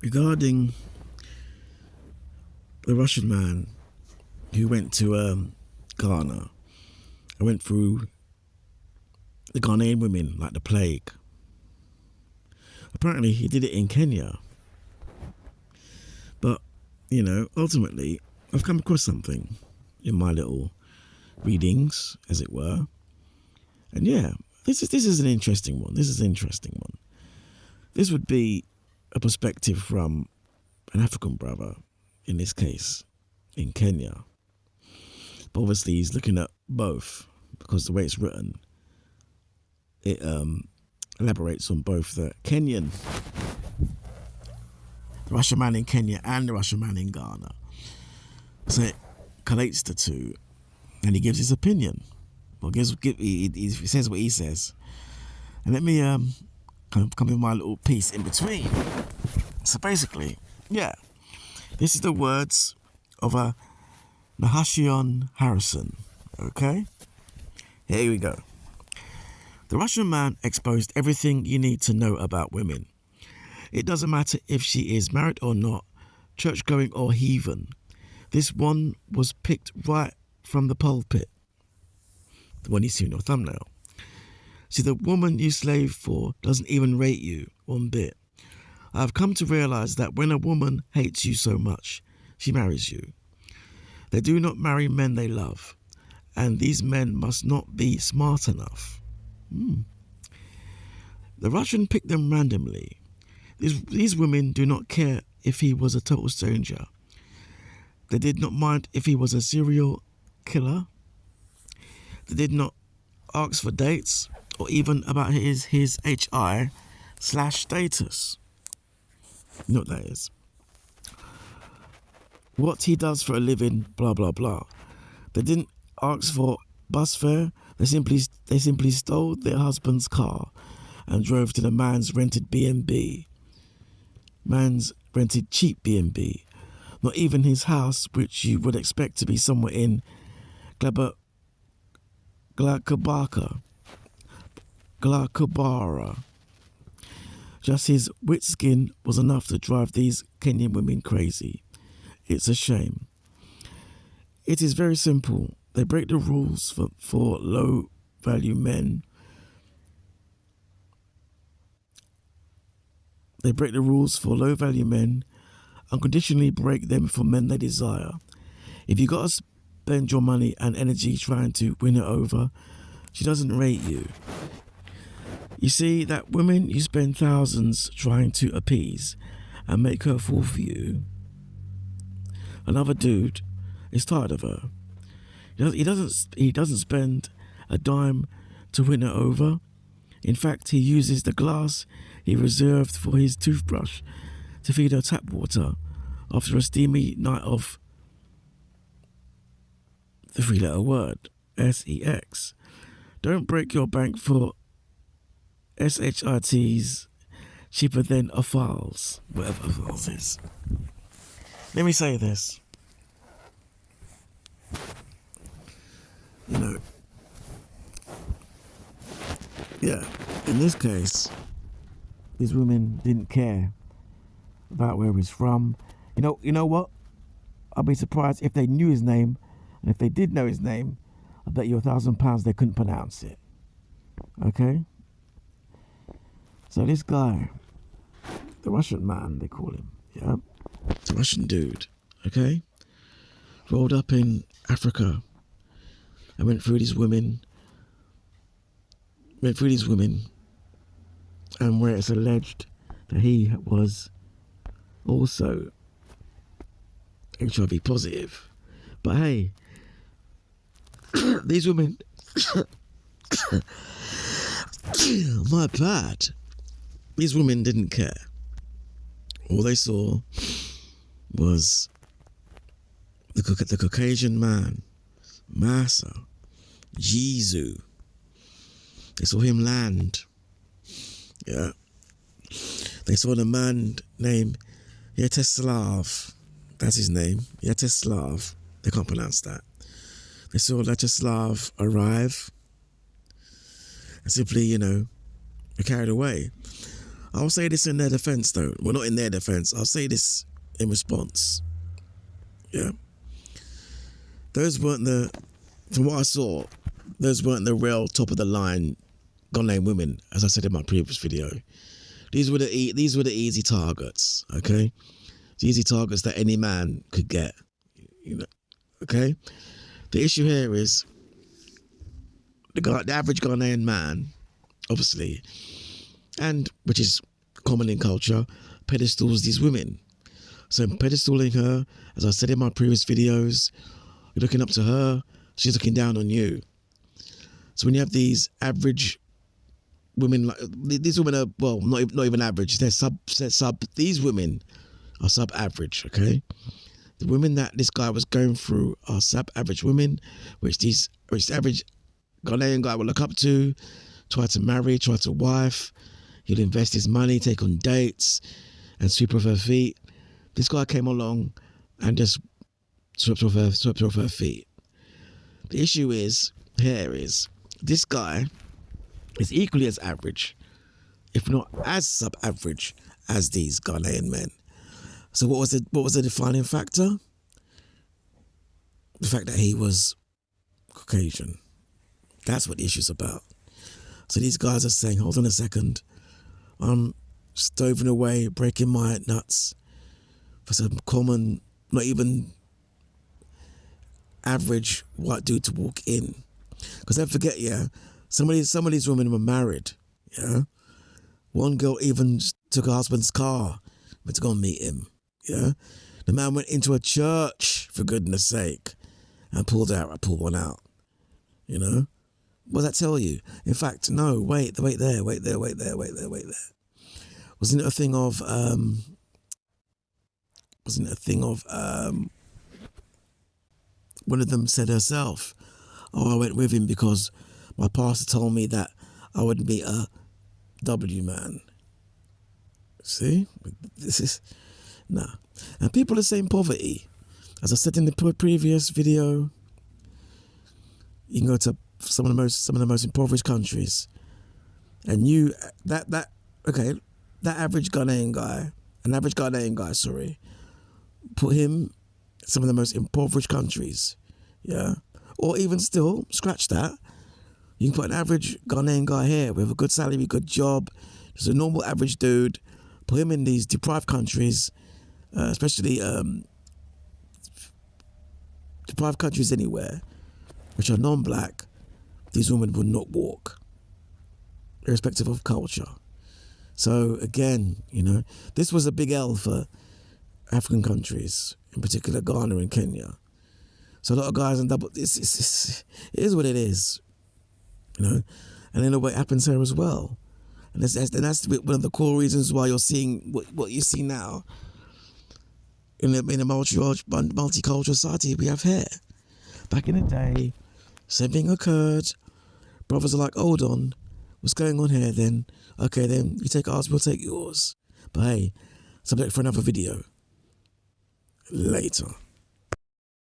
regarding the Russian man who went to Ghana and went through the Ghanaian women like the plague. Apparently he did it in Kenya. But, ultimately, I've come across something in my little readings, as it were. And yeah, this is an interesting one. This would be a perspective from an African brother, in this case, in Kenya. But obviously he's looking at both, because the way it's written, it elaborates on both the Russian man in Kenya and the Russian man in Ghana. So it collates the two, and he gives his opinion. Well, he says what he says. And let me come with my little piece in between. So basically, yeah, this is the words of a Nahashion Harrison. Okay? Here we go. The Russian man exposed everything you need to know about women. It doesn't matter if she is married or not, church-going or heathen. This one was picked right from the pulpit, the one you see in your thumbnail. See, the woman you slave for doesn't even rate you one bit. I've come to realize that when a woman hates you so much, she marries you. They do not marry men they love, and these men must not be smart enough. The Russian picked them randomly. These women do not care if he was a total stranger. They did not mind if he was a serial killer. They did not ask for dates or even about his HI/status. You know what that is? What he does for a living, blah, blah, blah. They didn't ask for bus fare. They simply stole their husband's car and drove to the man's rented B&B. Man's rented cheap B&B. Not even his house, which you would expect to be somewhere in Glakabara. Just his wet skin was enough to drive these Kenyan women crazy. It's a shame. It is very simple. They break the rules for low-value men. They break the rules for low-value men, unconditionally break them for men they desire. If you got to spend your money and energy trying to win her over, she doesn't rate you. You see, that woman you spend thousands trying to appease and make her fall for you, another dude is tired of her. He doesn't spend a dime to win her over. In fact, he uses the glass he reserved for his toothbrush to feed her tap water after a steamy night of the three-letter word, sex. Don't break your bank for shits cheaper than a files, whatever a files is. Let me say this. Yeah, in this case, these women didn't care about where he's from. You know what? I'd be surprised if they knew his name, and if they did know his name, I bet you £1,000 they couldn't pronounce it. Okay? So this guy, the Russian man, they call him, yeah? It's a Russian dude, okay? Rolled up in Africa. I went through these women, and where it's alleged that he was also HIV positive. But hey, these women, my bad, these women didn't care. All they saw was the Caucasian man, Massa, Jesus. They saw him land. Yeah. They saw the man named Yatseslav. That's his name, Yatseslav. They can't pronounce that. They saw Yatseslav arrive and simply, were carried away. I'll say this in their defense though. Well, not in their defense. I'll say this in response. Yeah. Those weren't from what I saw, those weren't the real top of the line Ghanaian women, as I said in my previous video. These were the easy targets, okay? The easy targets that any man could get, you know, okay? The issue here is the average Ghanaian man, obviously, and which is common in culture, pedestals these women. So in pedestaling her, as I said in my previous videos, you're looking up to her, she's looking down on you. So when you have these average women, like these women are, well, not even average. They're sub. These women are sub-average. Okay, the women that this guy was going through are sub-average women, which the average Ghanaian guy will look up to, try to marry, try to wife. He'll invest his money, take on dates, and sweep off her feet. This guy came along and just swept off her feet. The issue is this guy is equally as average, if not as sub-average, as these Ghanaian men. So what was the defining factor? The fact that he was Caucasian. That's what the issue's about. So these guys are saying, hold on a second, I'm stoving away, breaking my nuts for some common, not even average white dude to walk in. Because don't forget, yeah, some of these women were married, yeah. One girl even took her husband's car, went to go and meet him, yeah. The man went into a church, for goodness sake, and pulled one out, you know. What does that tell you? In fact, no, wait there. Wasn't it a thing of one of them said herself, oh, I went with him because my pastor told me that I would be a W man. See? This is, nah. And people are saying poverty. As I said in the previous video, you can go to some of the most impoverished countries, and that average Ghanaian guy, put him in some of the most impoverished countries, yeah. Or even still, scratch that. You can put an average Ghanaian guy here with a good salary, good job, just a normal average dude, put him in these deprived countries, especially deprived countries anywhere, which are non-black. These women would not walk, irrespective of culture. So again, you know, this was a big L for African countries, in particular Ghana and Kenya. So a lot of guys in double, it is what it is, you know, and in a way it happens here as well. And that's one of the core reasons why you're seeing what you see now in a multicultural society we have here. Back in the day, same thing occurred. Brothers are like, hold on, what's going on here then? Okay, then you take ours, we'll take yours. But hey, subject for another video later.